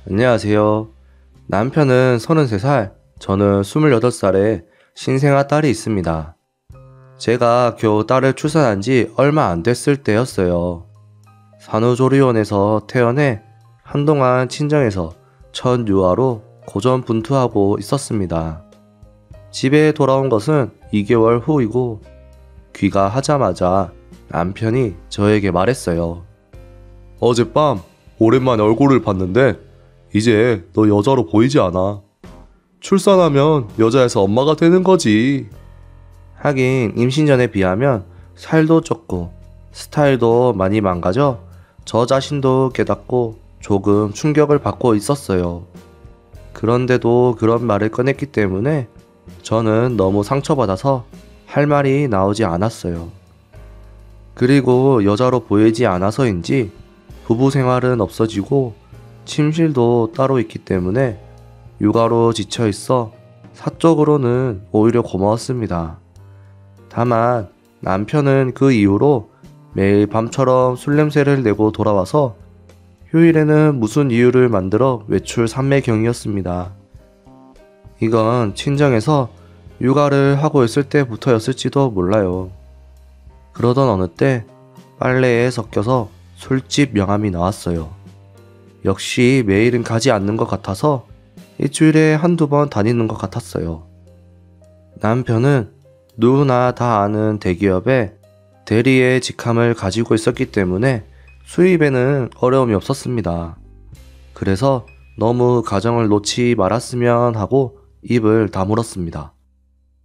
안녕하세요. 남편은 33살, 저는 28살에 신생아 딸이 있습니다. 제가 겨우 딸을 출산한 지 얼마 안 됐을 때였어요. 산후조리원에서 퇴원해 한동안 친정에서 첫 유아로 고전분투하고 있었습니다. 집에 돌아온 것은 2개월 후이고 귀가하자마자 남편이 저에게 말했어요. 어젯밤 오랜만에 얼굴을 봤는데 이제 너 여자로 보이지 않아. 출산하면 여자에서 엄마가 되는 거지. 하긴 임신 전에 비하면 살도 쪘고 스타일도 많이 망가져 저 자신도 깨닫고 조금 충격을 받고 있었어요. 그런데도 그런 말을 꺼냈기 때문에 저는 너무 상처받아서 할 말이 나오지 않았어요. 그리고 여자로 보이지 않아서인지 부부 생활은 없어지고 침실도 따로 있기 때문에 육아로 지쳐 있어 사적으로는 오히려 고마웠습니다. 다만 남편은 그 이후로 매일 밤처럼 술 냄새를 내고 돌아와서 휴일에는 무슨 이유를 만들어 외출 삼매경이었습니다. 이건 친정에서 육아를 하고 있을 때부터였을지도 몰라요. 그러던 어느 때 빨래에 섞여서 술집 명함이 나왔어요. 역시 매일은 가지 않는 것 같아서 일주일에 한두 번 다니는 것 같았어요. 남편은 누구나 다 아는 대기업에 대리의 직함을 가지고 있었기 때문에 수입에는 어려움이 없었습니다. 그래서 너무 가정을 놓지 말았으면 하고 입을 다물었습니다.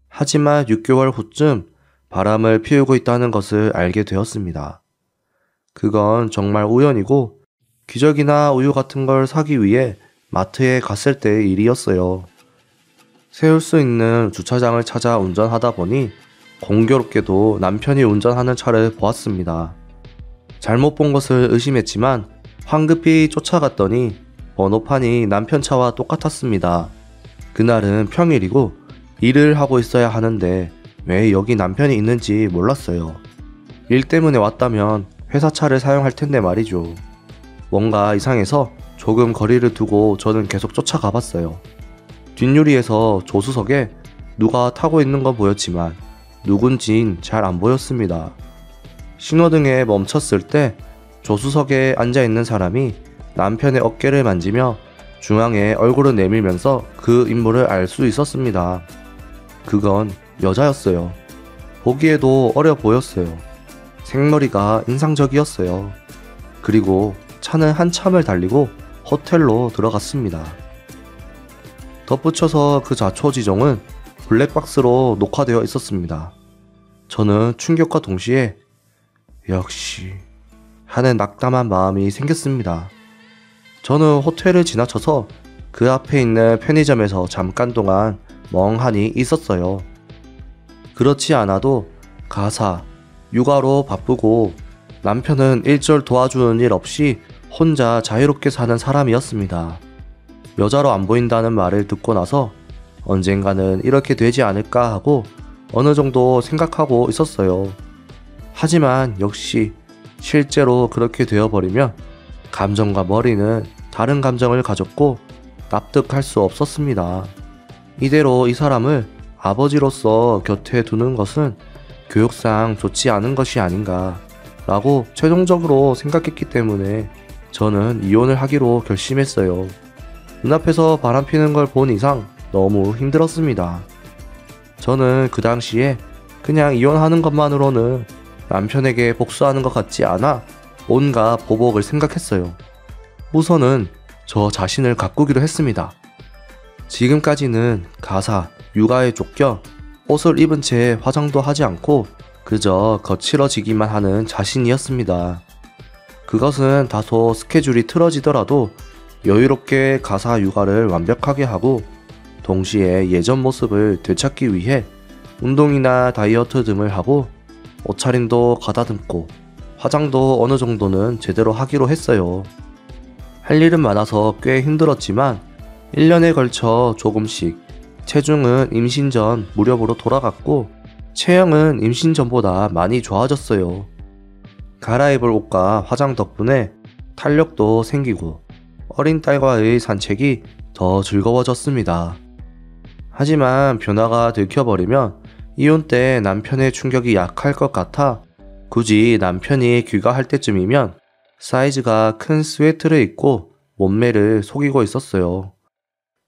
하지만 6개월 후쯤 바람을 피우고 있다는 것을 알게 되었습니다. 그건 정말 우연이고 기저귀나 우유 같은 걸 사기 위해 마트에 갔을 때의 일이었어요. 세울 수 있는 주차장을 찾아 운전하다 보니 공교롭게도 남편이 운전하는 차를 보았습니다. 잘못 본 것을 의심했지만 황급히 쫓아갔더니 번호판이 남편 차와 똑같았습니다. 그날은 평일이고 일을 하고 있어야 하는데 왜 여기 남편이 있는지 몰랐어요. 일 때문에 왔다면 회사 차를 사용할 텐데 말이죠. 뭔가 이상해서 조금 거리를 두고 저는 계속 쫓아가 봤어요. 뒷유리에서 조수석에 누가 타고 있는 건 보였지만 누군진 잘 안 보였습니다. 신호등에 멈췄을 때 조수석에 앉아있는 사람이 남편의 어깨를 만지며 중앙에 얼굴을 내밀면서 그 인물을 알 수 있었습니다. 그건 여자였어요. 보기에도 어려 보였어요. 생머리가 인상적이었어요. 그리고 차는 한참을 달리고 호텔로 들어갔습니다. 덧붙여서 그 자초지종은 블랙박스로 녹화되어 있었습니다. 저는 충격과 동시에 역시 하는 낙담한 마음이 생겼습니다. 저는 호텔을 지나쳐서 그 앞에 있는 편의점에서 잠깐 동안 멍하니 있었어요. 그렇지 않아도 가사, 육아로 바쁘고 남편은 일절 도와주는 일 없이 혼자 자유롭게 사는 사람이었습니다. 여자로 안 보인다는 말을 듣고 나서 언젠가는 이렇게 되지 않을까 하고 어느 정도 생각하고 있었어요. 하지만 역시 실제로 그렇게 되어버리면 감정과 머리는 다른 감정을 가졌고 납득할 수 없었습니다. 이대로 이 사람을 아버지로서 곁에 두는 것은 교육상 좋지 않은 것이 아닌가 라고 최종적으로 생각했기 때문에 저는 이혼을 하기로 결심했어요. 눈앞에서 바람피는 걸 본 이상 너무 힘들었습니다. 저는 그 당시에 그냥 이혼하는 것만으로는 남편에게 복수하는 것 같지 않아 온갖 보복을 생각했어요. 우선은 저 자신을 가꾸기로 했습니다. 지금까지는 가사, 육아에 쫓겨 옷을 입은 채 화장도 하지 않고 그저 거칠어지기만 하는 자신이었습니다. 그것은 다소 스케줄이 틀어지더라도 여유롭게 가사 육아를 완벽하게 하고 동시에 예전 모습을 되찾기 위해 운동이나 다이어트 등을 하고 옷차림도 가다듬고 화장도 어느 정도는 제대로 하기로 했어요. 할 일은 많아서 꽤 힘들었지만 1년에 걸쳐 조금씩 체중은 임신 전 무렵으로 돌아갔고 체형은 임신 전보다 많이 좋아졌어요. 갈아입을 옷과 화장 덕분에 탄력도 생기고 어린 딸과의 산책이 더 즐거워졌습니다. 하지만 변화가 들켜버리면 이혼 때 남편의 충격이 약할 것 같아 굳이 남편이 귀가할 때쯤이면 사이즈가 큰 스웨트를 입고 몸매를 속이고 있었어요.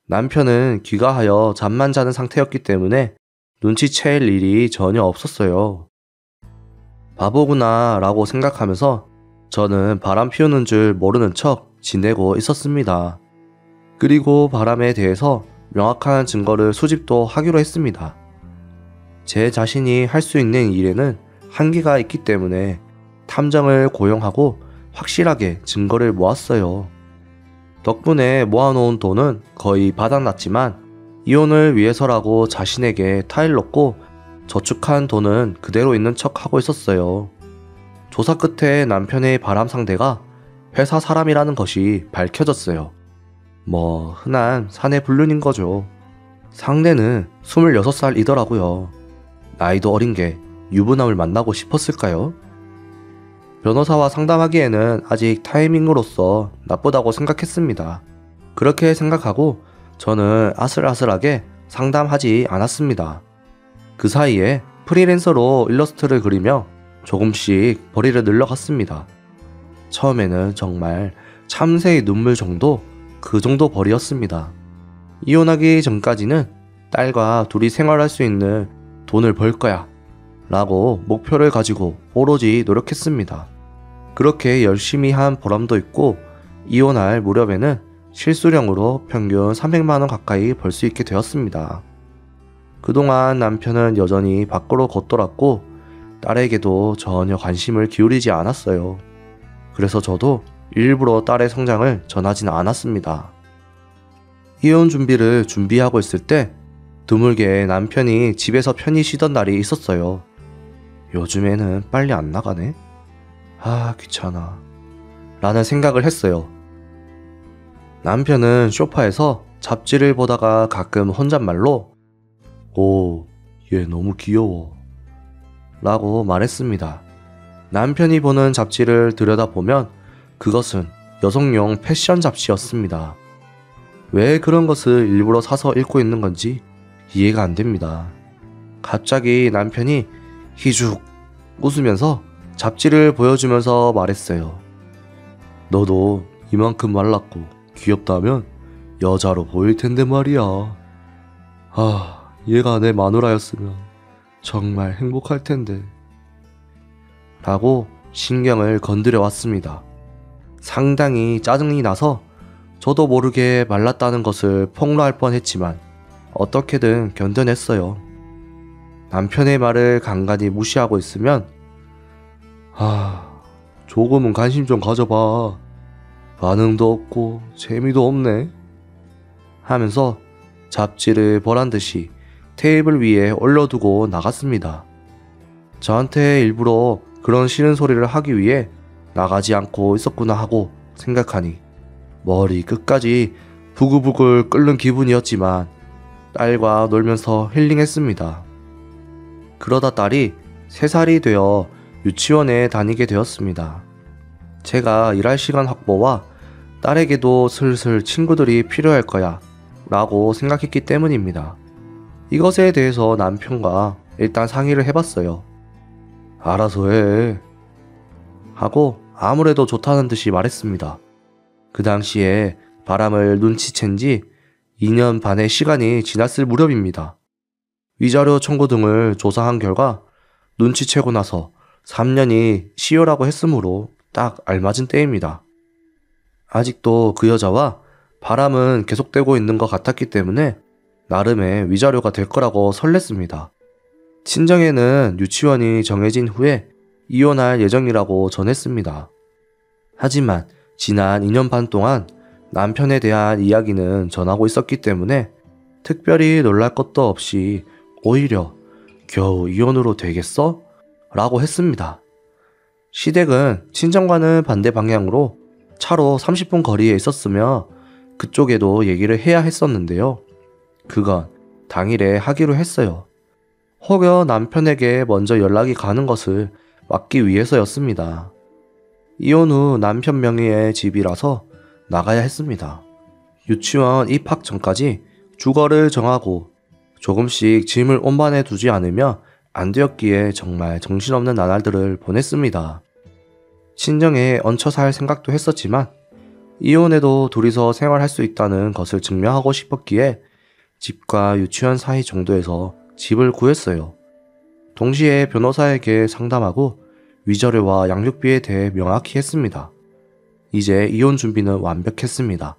남편은 귀가하여 잠만 자는 상태였기 때문에 눈치챌 일이 전혀 없었어요. 바보구나 라고 생각하면서 저는 바람 피우는 줄 모르는 척 지내고 있었습니다. 그리고 바람에 대해서 명확한 증거를 수집도 하기로 했습니다. 제 자신이 할 수 있는 일에는 한계가 있기 때문에 탐정을 고용하고 확실하게 증거를 모았어요. 덕분에 모아놓은 돈은 거의 바닥났지만 이혼을 위해서라고 자신에게 타일 넣고 저축한 돈은 그대로 있는 척 하고 있었어요. 조사 끝에 남편의 바람 상대가 회사 사람이라는 것이 밝혀졌어요. 뭐 흔한 사내 불륜인 거죠. 상대는 26살이더라고요. 나이도 어린 게 유부남을 만나고 싶었을까요? 변호사와 상담하기에는 아직 타이밍으로서 나쁘다고 생각했습니다. 그렇게 생각하고 저는 아슬아슬하게 상담하지 않았습니다. 그 사이에 프리랜서로 일러스트를 그리며 조금씩 벌이를 늘려갔습니다. 처음에는 정말 참새의 눈물 정도 그 정도 벌이였습니다. 이혼하기 전까지는 딸과 둘이 생활할 수 있는 돈을 벌 거야 라고 목표를 가지고 오로지 노력했습니다. 그렇게 열심히 한 보람도 있고 이혼할 무렵에는 실수령으로 평균 300만원 가까이 벌 수 있게 되었습니다. 그동안 남편은 여전히 밖으로 걷돌았고 딸에게도 전혀 관심을 기울이지 않았어요. 그래서 저도 일부러 딸의 성장을 전하지는 않았습니다. 이혼 준비를 준비하고 있을 때 드물게 남편이 집에서 편히 쉬던 날이 있었어요. 요즘에는 빨리 안 나가네? 아, 귀찮아. 라는 생각을 했어요. 남편은 소파에서 잡지를 보다가 가끔 혼잣말로 오, 얘 너무 귀여워 라고 말했습니다. 남편이 보는 잡지를 들여다보면 그것은 여성용 패션 잡지였습니다. 왜 그런 것을 일부러 사서 읽고 있는 건지 이해가 안 됩니다. 갑자기 남편이 희죽 웃으면서 잡지를 보여주면서 말했어요. 너도 이만큼 말랐고 귀엽다면 여자로 보일 텐데 말이야. 아, 얘가 내 마누라였으면 정말 행복할 텐데. 라고 신경을 건드려 왔습니다. 상당히 짜증이 나서 저도 모르게 말랐다는 것을 폭로할 뻔했지만 어떻게든 견뎌냈어요. 남편의 말을 간간히 무시하고 있으면 조금은 관심 좀 가져봐. 반응도 없고 재미도 없네. 하면서 잡지를 보란듯이 테이블 위에 올려두고 나갔습니다. 저한테 일부러 그런 싫은 소리를 하기 위해 나가지 않고 있었구나 하고 생각하니 머리 끝까지 부글부글 끓는 기분이었지만 딸과 놀면서 힐링했습니다. 그러다 딸이 3살이 되어 유치원에 다니게 되었습니다. 제가 일할 시간 확보와 딸에게도 슬슬 친구들이 필요할 거야 라고 생각했기 때문입니다. 이것에 대해서 남편과 일단 상의를 해봤어요. 알아서 해 하고 아무래도 좋다는 듯이 말했습니다. 그 당시에 바람을 눈치챈 지 2년 반의 시간이 지났을 무렵입니다. 위자료 청구 등을 조사한 결과 눈치채고 나서 3년이 시효라고 했으므로 딱 알맞은 때입니다. 아직도 그 여자와 바람은 계속되고 있는 것 같았기 때문에 나름의 위자료가 될 거라고 설렜습니다. 친정에는 유치원이 정해진 후에 이혼할 예정이라고 전했습니다. 하지만 지난 2년 반 동안 남편에 대한 이야기는 전하고 있었기 때문에 특별히 놀랄 것도 없이 오히려 겨우 이혼으로 되겠어? 라고 했습니다. 시댁은 친정과는 반대 방향으로 차로 30분 거리에 있었으며 그쪽에도 얘기를 해야 했었는데요. 그건 당일에 하기로 했어요. 혹여 남편에게 먼저 연락이 가는 것을 막기 위해서였습니다. 이혼 후 남편 명의의 집이라서 나가야 했습니다. 유치원 입학 전까지 주거를 정하고 조금씩 짐을 운반해 두지 않으면 안 되었기에 정말 정신없는 나날들을 보냈습니다. 친정에 얹혀 살 생각도 했었지만 이혼해도 둘이서 생활할 수 있다는 것을 증명하고 싶었기에 집과 유치원 사이 정도에서 집을 구했어요. 동시에 변호사에게 상담하고 위자료와 양육비에 대해 명확히 했습니다. 이제 이혼 준비는 완벽했습니다.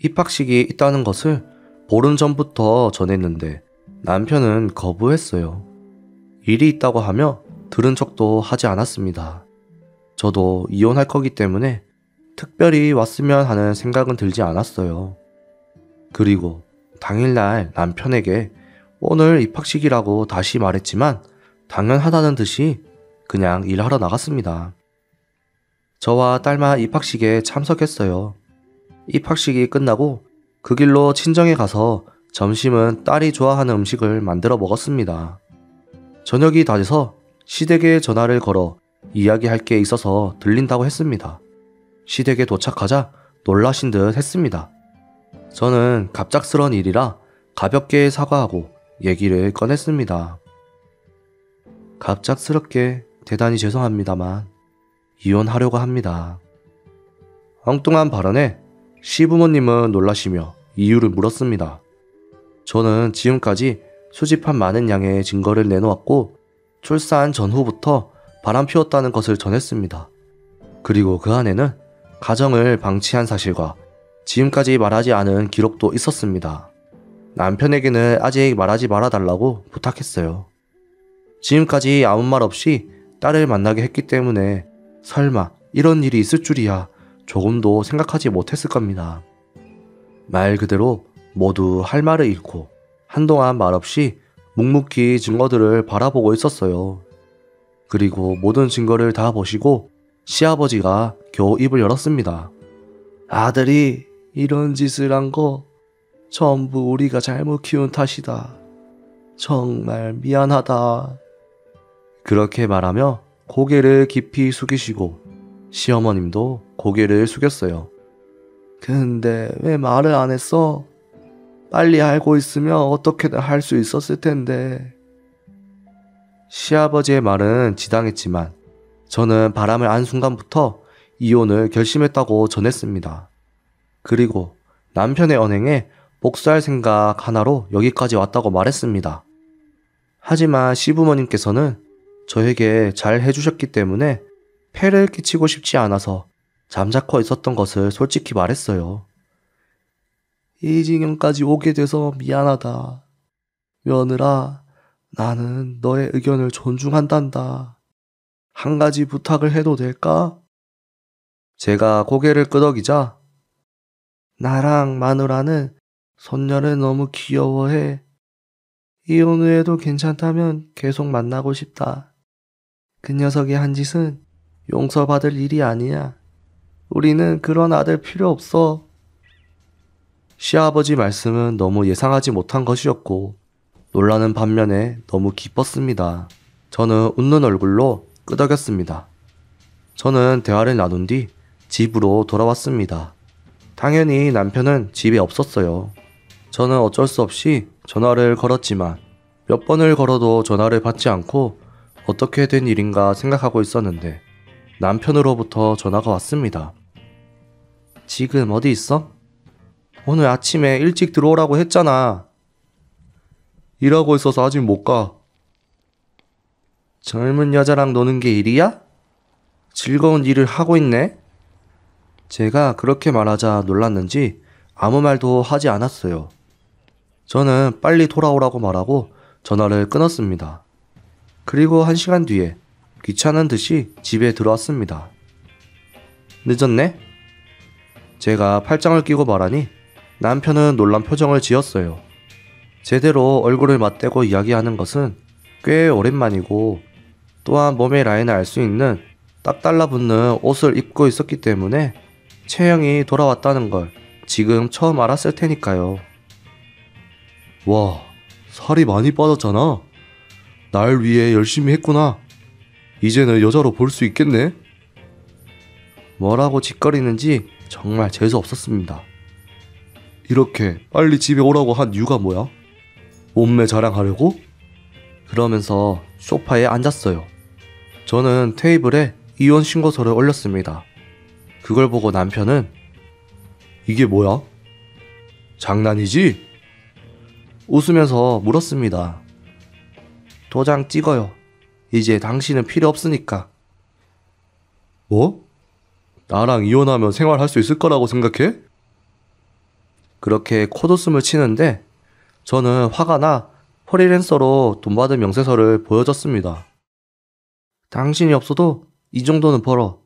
입학식이 있다는 것을 보름 전부터 전했는데 남편은 거부했어요. 일이 있다고 하며 들은 척도 하지 않았습니다. 저도 이혼할 거기 때문에 특별히 왔으면 하는 생각은 들지 않았어요. 그리고 당일날 남편에게 오늘 입학식이라고 다시 말했지만 당연하다는 듯이 그냥 일하러 나갔습니다. 저와 딸만 입학식에 참석했어요. 입학식이 끝나고 그 길로 친정에 가서 점심은 딸이 좋아하는 음식을 만들어 먹었습니다. 저녁이 다 돼서 시댁에 전화를 걸어 이야기할 게 있어서 들린다고 했습니다. 시댁에 도착하자 놀라신 듯 했습니다. 저는 갑작스런 일이라 가볍게 사과하고 얘기를 꺼냈습니다. 갑작스럽게 대단히 죄송합니다만 이혼하려고 합니다. 엉뚱한 발언에 시부모님은 놀라시며 이유를 물었습니다. 저는 지금까지 수집한 많은 양의 증거를 내놓았고 출산 전후부터 바람 피웠다는 것을 전했습니다. 그리고 그 안에는 가정을 방치한 사실과 지금까지 말하지 않은 기록도 있었습니다. 남편에게는 아직 말하지 말아달라고 부탁했어요. 지금까지 아무 말 없이 딸을 만나게 했기 때문에 설마 이런 일이 있을 줄이야 조금도 생각하지 못했을 겁니다. 말 그대로 모두 할 말을 잃고 한동안 말없이 묵묵히 증거들을 바라보고 있었어요. 그리고 모든 증거를 다 보시고 시아버지가 겨우 입을 열었습니다. 아들이 이런 짓을 한 거 전부 우리가 잘못 키운 탓이다. 정말 미안하다. 그렇게 말하며 고개를 깊이 숙이시고 시어머님도 고개를 숙였어요. 근데 왜 말을 안 했어? 빨리 알고 있으면 어떻게든 할 수 있었을 텐데. 시아버지의 말은 지당했지만 저는 바람을 안 순간부터 이혼을 결심했다고 전했습니다. 그리고 남편의 언행에 복수할 생각 하나로 여기까지 왔다고 말했습니다. 하지만 시부모님께서는 저에게 잘 해주셨기 때문에 폐를 끼치고 싶지 않아서 잠자코 있었던 것을 솔직히 말했어요. 이 지경까지 오게 돼서 미안하다. 며느라, 나는 너의 의견을 존중한단다. 한 가지 부탁을 해도 될까? 제가 고개를 끄덕이자 나랑 마누라는 손녀를 너무 귀여워해. 이혼 후에도 괜찮다면 계속 만나고 싶다. 그 녀석이 한 짓은 용서받을 일이 아니야. 우리는 그런 아들 필요 없어. 시아버지 말씀은 너무 예상하지 못한 것이었고 놀라는 반면에 너무 기뻤습니다. 저는 웃는 얼굴로 끄덕였습니다. 저는 대화를 나눈 뒤 집으로 돌아왔습니다. 당연히 남편은 집에 없었어요. 저는 어쩔 수 없이 전화를 걸었지만 몇 번을 걸어도 전화를 받지 않고 어떻게 된 일인가 생각하고 있었는데 남편으로부터 전화가 왔습니다. 지금 어디 있어? 오늘 아침에 일찍 들어오라고 했잖아. 일하고 있어서 아직 못 가. 젊은 여자랑 노는 게 일이야? 즐거운 일을 하고 있네? 제가 그렇게 말하자 놀랐는지 아무 말도 하지 않았어요. 저는 빨리 돌아오라고 말하고 전화를 끊었습니다. 그리고 1시간 뒤에 귀찮은 듯이 집에 들어왔습니다. 늦었네? 제가 팔짱을 끼고 말하니 남편은 놀란 표정을 지었어요. 제대로 얼굴을 맞대고 이야기하는 것은 꽤 오랜만이고 또한 몸의 라인을 알 수 있는 딱 달라붙는 옷을 입고 있었기 때문에 체형이 돌아왔다는 걸 지금 처음 알았을 테니까요. 와, 살이 많이 빠졌잖아. 날 위해 열심히 했구나. 이제는 여자로 볼 수 있겠네. 뭐라고 짓거리는지 정말 재수 없었습니다. 이렇게 빨리 집에 오라고 한 이유가 뭐야? 몸매 자랑하려고? 그러면서 소파에 앉았어요. 저는 테이블에 이혼 신고서를 올렸습니다. 그걸 보고 남편은 이게 뭐야? 장난이지? 웃으면서 물었습니다. 도장 찍어요. 이제 당신은 필요 없으니까. 뭐? 나랑 이혼하면 생활할 수 있을 거라고 생각해? 그렇게 콧웃음을 치는데 저는 화가 나 프리랜서로 돈 받은 명세서를 보여줬습니다. 당신이 없어도 이 정도는 벌어.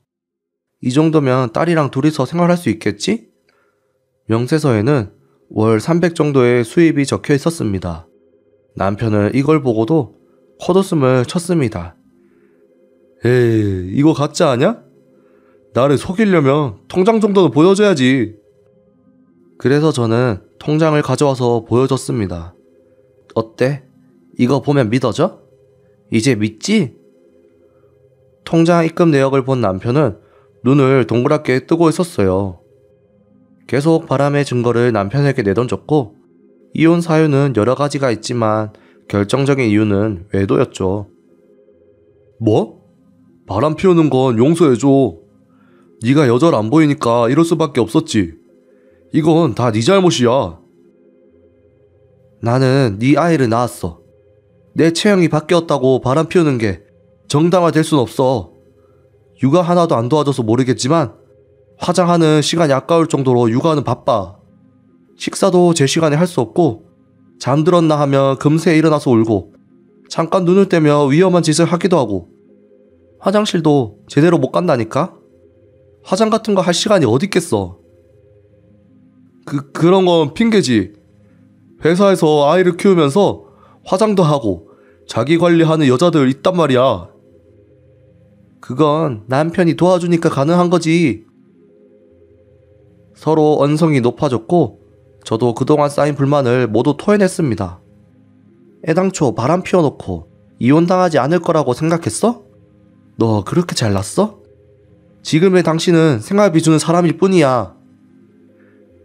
이 정도면 딸이랑 둘이서 생활할 수 있겠지? 명세서에는 월 300 정도의 수입이 적혀 있었습니다. 남편은 이걸 보고도 콧웃음을 쳤습니다. 에이, 이거 가짜 아냐? 나를 속이려면 통장 정도는 보여줘야지. 그래서 저는 통장을 가져와서 보여줬습니다. 어때? 이거 보면 믿어져? 이제 믿지? 통장 입금 내역을 본 남편은 눈을 동그랗게 뜨고 있었어요. 계속 바람의 증거를 남편에게 내던졌고 이혼 사유는 여러 가지가 있지만 결정적인 이유는 외도였죠. 뭐? 바람 피우는 건 용서해줘. 네가 여자를 안 보이니까 이럴 수밖에 없었지. 이건 다 네 잘못이야. 나는 네 아이를 낳았어. 내 체형이 바뀌었다고 바람 피우는 게 정당화될 순 없어. 육아 하나도 안 도와줘서 모르겠지만 화장하는 시간이 아까울 정도로 육아는 바빠. 식사도 제 시간에 할 수 없고 잠들었나 하면 금세 일어나서 울고 잠깐 눈을 떼며 위험한 짓을 하기도 하고 화장실도 제대로 못 간다니까? 화장 같은 거 할 시간이 어디 있겠어. 그런 건 핑계지. 회사에서 아이를 키우면서 화장도 하고 자기 관리하는 여자들 있단 말이야. 그건 남편이 도와주니까 가능한 거지. 서로 언성이 높아졌고 저도 그동안 쌓인 불만을 모두 토해냈습니다. 애당초 바람 피워놓고 이혼당하지 않을 거라고 생각했어? 너 그렇게 잘났어? 지금의 당신은 생활비 주는 사람일 뿐이야.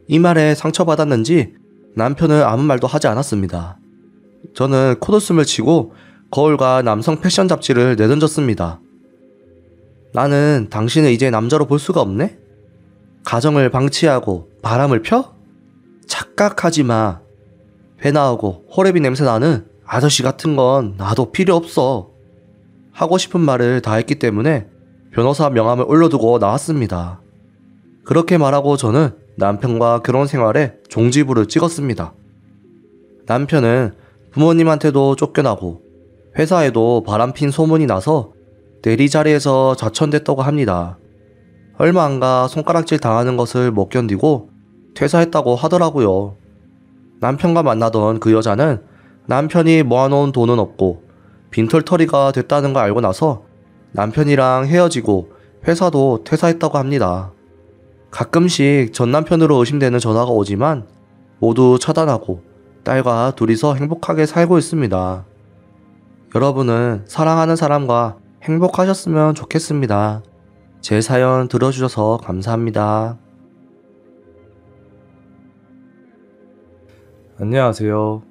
이 말에 상처받았는지 남편은 아무 말도 하지 않았습니다. 저는 콧웃음을 치고 거울과 남성 패션 잡지를 내던졌습니다. 나는 당신을 이제 남자로 볼 수가 없네? 가정을 방치하고 바람을 펴? 착각하지 마. 배 나오고 호레비 냄새 나는 아저씨 같은 건 나도 필요 없어. 하고 싶은 말을 다 했기 때문에 변호사 명함을 올려두고 나왔습니다. 그렇게 말하고 저는 남편과 결혼 생활에 종지부를 찍었습니다. 남편은 부모님한테도 쫓겨나고 회사에도 바람핀 소문이 나서 대리 자리에서 자천됐다고 합니다. 얼마 안 가 손가락질 당하는 것을 못 견디고 퇴사했다고 하더라고요. 남편과 만나던 그 여자는 남편이 모아놓은 돈은 없고 빈털터리가 됐다는 걸 알고 나서 남편이랑 헤어지고 회사도 퇴사했다고 합니다. 가끔씩 전 남편으로 의심되는 전화가 오지만 모두 차단하고 딸과 둘이서 행복하게 살고 있습니다. 여러분은 사랑하는 사람과 행복하셨으면 좋겠습니다. 제 사연 들어주셔서 감사합니다. 안녕하세요.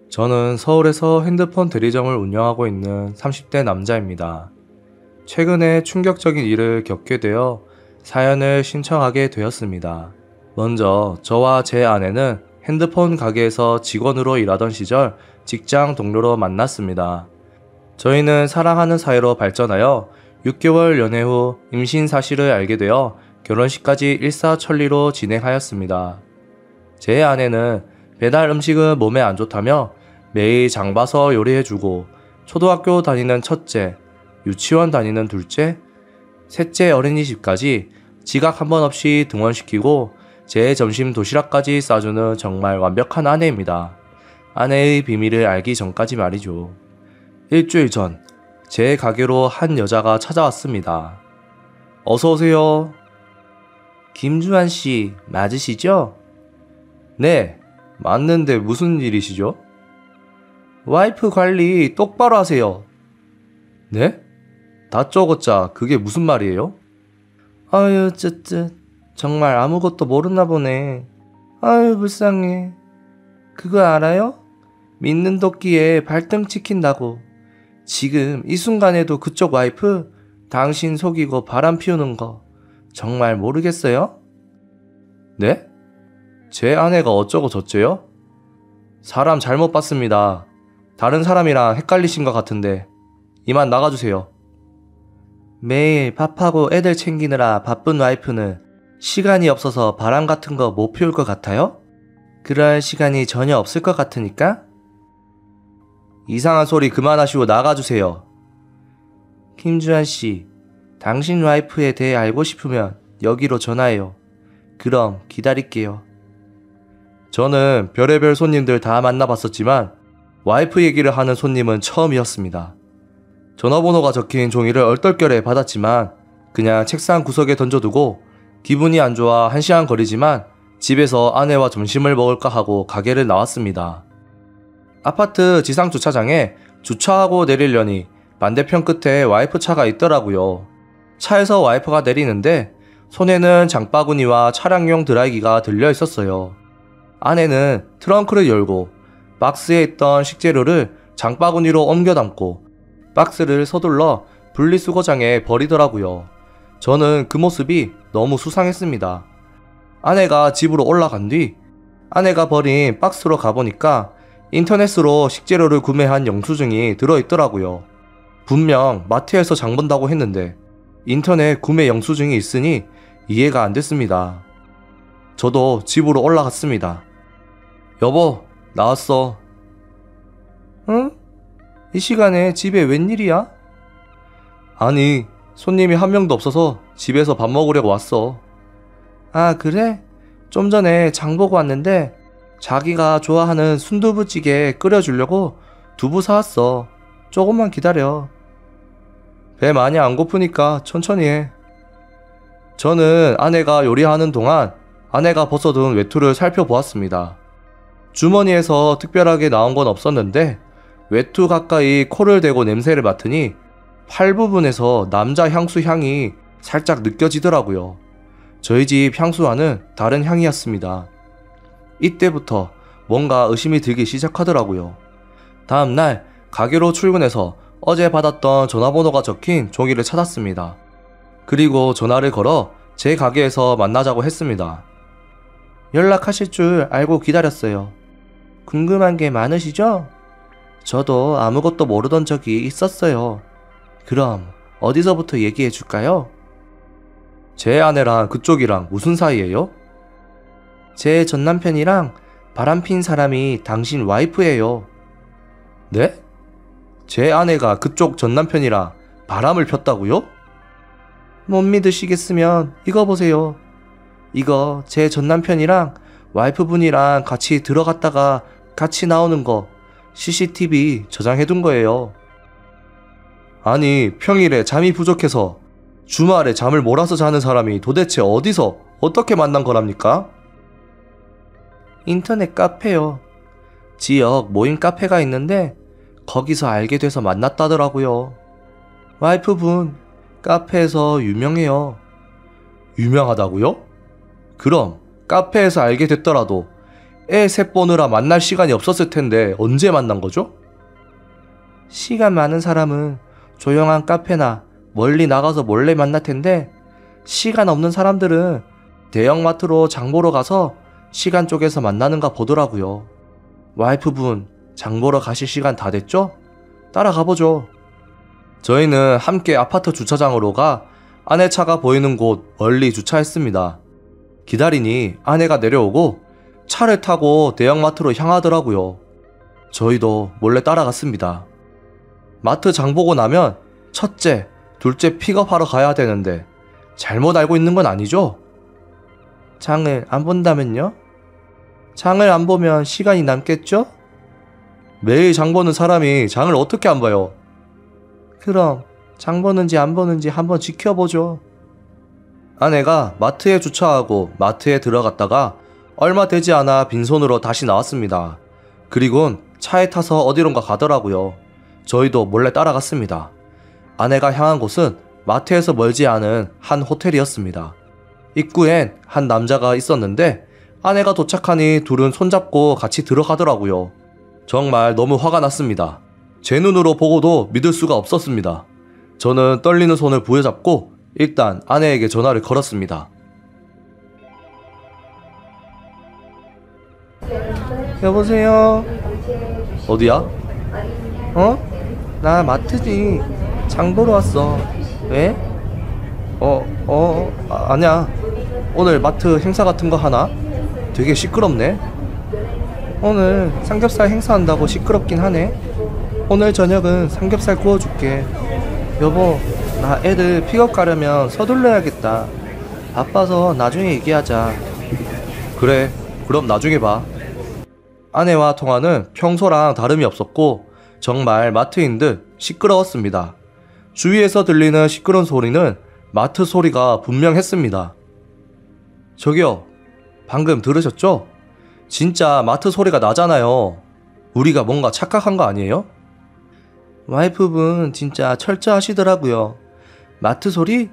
저는 서울에서 핸드폰 대리점을 운영하고 있는 30대 남자입니다. 최근에 충격적인 일을 겪게 되어 사연을 신청하게 되었습니다. 먼저 저와 제 아내는 핸드폰 가게에서 직원으로 일하던 시절 직장 동료로 만났습니다. 저희는 사랑하는 사이로 발전하여 6개월 연애 후 임신 사실을 알게 되어 결혼식까지 일사천리로 진행하였습니다. 제 아내는 배달 음식은 몸에 안 좋다며 매일 장 봐서 요리해주고 초등학교 다니는 첫째, 유치원 다니는 둘째, 셋째 어린이집까지 지각 한 번 없이 등원시키고 제 점심 도시락까지 싸주는 정말 완벽한 아내입니다. 아내의 비밀을 알기 전까지 말이죠. 일주일 전 제 가게로 한 여자가 찾아왔습니다. 어서오세요. 김주환씨 맞으시죠? 네, 맞는데 무슨 일이시죠? 와이프 관리 똑바로 하세요. 네? 다쪼고짜 그게 무슨 말이에요? 아유 쯧쯧 정말 아무것도 모르나 보네. 아유, 불쌍해. 그거 알아요? 믿는 도끼에 발등 찍힌다고. 지금 이 순간에도 그쪽 와이프 당신 속이고 바람 피우는 거 정말 모르겠어요? 네? 제 아내가 어쩌고 저쩌요? 사람 잘못 봤습니다. 다른 사람이랑 헷갈리신 것 같은데 이만 나가주세요. 매일 밥하고 애들 챙기느라 바쁜 와이프는 시간이 없어서 바람 같은 거 못 피울 것 같아요? 그럴 시간이 전혀 없을 것 같으니까? 이상한 소리 그만하시고 나가주세요. 김주환 씨, 당신 와이프에 대해 알고 싶으면 여기로 전화해요. 그럼 기다릴게요. 저는 별의별 손님들 다 만나봤었지만 와이프 얘기를 하는 손님은 처음이었습니다. 전화번호가 적힌 종이를 얼떨결에 받았지만 그냥 책상 구석에 던져두고 기분이 안 좋아 1시간 거리지만 집에서 아내와 점심을 먹을까 하고 가게를 나왔습니다. 아파트 지상 주차장에 주차하고 내리려니 반대편 끝에 와이프 차가 있더라고요. 차에서 와이프가 내리는데 손에는 장바구니와 차량용 드라이기가 들려 있었어요. 아내는 트렁크를 열고 박스에 있던 식재료를 장바구니로 옮겨 담고 박스를 서둘러 분리수거장에 버리더라고요. 저는 그 모습이 너무 수상했습니다. 아내가 집으로 올라간 뒤 아내가 버린 박스로 가보니까 인터넷으로 식재료를 구매한 영수증이 들어있더라고요. 분명 마트에서 장 본다고 했는데 인터넷 구매 영수증이 있으니 이해가 안 됐습니다. 저도 집으로 올라갔습니다. 여보, 나왔어. 응? 이 시간에 집에 웬일이야? 아니, 손님이 한 명도 없어서 집에서 밥 먹으려고 왔어. 아, 그래? 좀 전에 장 보고 왔는데 자기가 좋아하는 순두부찌개 끓여주려고 두부 사왔어. 조금만 기다려. 배 많이 안 고프니까 천천히 해. 저는 아내가 요리하는 동안 아내가 벗어둔 외투를 살펴보았습니다. 주머니에서 특별하게 나온 건 없었는데 외투 가까이 코를 대고 냄새를 맡으니 팔 부분에서 남자 향수 향이 살짝 느껴지더라고요. 저희 집 향수와는 다른 향이었습니다. 이때부터 뭔가 의심이 들기 시작하더라고요. 다음날 가게로 출근해서 어제 받았던 전화번호가 적힌 종이를 찾았습니다. 그리고 전화를 걸어 제 가게에서 만나자고 했습니다. 연락하실 줄 알고 기다렸어요. 궁금한 게 많으시죠? 저도 아무것도 모르던 적이 있었어요. 그럼 어디서부터 얘기해 줄까요? 제 아내랑 그쪽이랑 무슨 사이예요? 제 전남편이랑 바람핀 사람이 당신 와이프예요. 네? 제 아내가 그쪽 전남편이랑 바람을 폈다고요? 못 믿으시겠으면 이거 보세요. 이거 제 전남편이랑 와이프분이랑 같이 들어갔다가 같이 나오는 거 CCTV 저장해둔 거예요. 아니, 평일에 잠이 부족해서 주말에 잠을 몰아서 자는 사람이 도대체 어디서 어떻게 만난 거랍니까? 인터넷 카페요. 지역 모임 카페가 있는데 거기서 알게 돼서 만났다더라고요. 와이프분 카페에서 유명해요. 유명하다고요? 그럼 카페에서 알게 됐더라도 애 셋 보느라 만날 시간이 없었을 텐데 언제 만난 거죠? 시간 많은 사람은 조용한 카페나 멀리 나가서 몰래 만날 텐데 시간 없는 사람들은 대형마트로 장 보러 가서 시간 쪼개서 만나는가 보더라고요. 와이프분 장 보러 가실 시간 다 됐죠? 따라가보죠. 저희는 함께 아파트 주차장으로 가 아내 차가 보이는 곳 멀리 주차했습니다. 기다리니 아내가 내려오고 차를 타고 대형마트로 향하더라고요. 저희도 몰래 따라갔습니다. 마트 장 보고 나면 첫째, 둘째 픽업하러 가야 되는데 잘못 알고 있는 건 아니죠? 장을 안 본다면요? 장을 안 보면 시간이 남겠죠? 매일 장 보는 사람이 장을 어떻게 안 봐요? 그럼 장 보는지 안 보는지 한번 지켜보죠. 아내가 마트에 주차하고 마트에 들어갔다가 얼마 되지 않아 빈손으로 다시 나왔습니다. 그리곤 차에 타서 어디론가 가더라고요. 저희도 몰래 따라갔습니다. 아내가 향한 곳은 마트에서 멀지 않은 한 호텔이었습니다. 입구엔 한 남자가 있었는데 아내가 도착하니 둘은 손잡고 같이 들어가더라고요. 정말 너무 화가 났습니다. 제 눈으로 보고도 믿을 수가 없었습니다. 저는 떨리는 손을 부여잡고 일단 아내에게 전화를 걸었습니다. 여보세요? 어디야? 나 마트지. 장 보러 왔어. 왜? 아니야. 오늘 마트 행사 같은 거 하나? 되게 시끄럽네. 오늘 삼겹살 행사한다고 시끄럽긴 하네. 오늘 저녁은 삼겹살 구워줄게. 여보, 나 애들 픽업 가려면 서둘러야겠다. 바빠서 나중에 얘기하자. 그래, 그럼 나중에 봐. 아내와 통화는 평소랑 다름이 없었고 정말 마트인 듯 시끄러웠습니다. 주위에서 들리는 시끄러운 소리는 마트 소리가 분명했습니다. 저기요, 방금 들으셨죠? 진짜 마트 소리가 나잖아요. 우리가 뭔가 착각한 거 아니에요? 와이프분 진짜 철저하시더라고요. 마트 소리?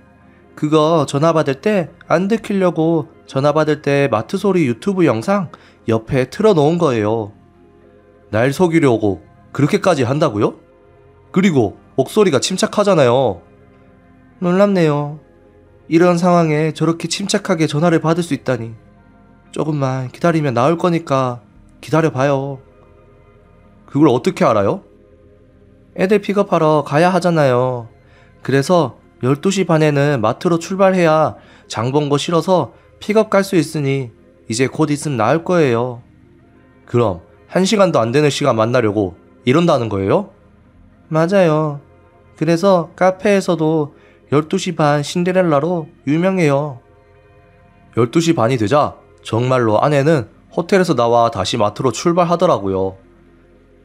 그거 전화 받을 때 안 들키려고 전화 받을 때 마트 소리 유튜브 영상 옆에 틀어놓은 거예요. 날 속이려고 그렇게까지 한다고요? 그리고 목소리가 침착하잖아요. 놀랍네요. 이런 상황에 저렇게 침착하게 전화를 받을 수 있다니. 조금만 기다리면 나올 거니까 기다려봐요. 그걸 어떻게 알아요? 애들 픽업하러 가야 하잖아요. 그래서 12시 반에는 마트로 출발해야 장 본 거 싫어서 픽업 갈 수 있으니 이제 곧 있으면 나올 거예요. 그럼 1시간도 안 되는 시간 만나려고 이런다는 거예요? 맞아요. 그래서 카페에서도 12시 반 신데렐라로 유명해요. 12시 반이 되자 정말로 아내는 호텔에서 나와 다시 마트로 출발하더라고요.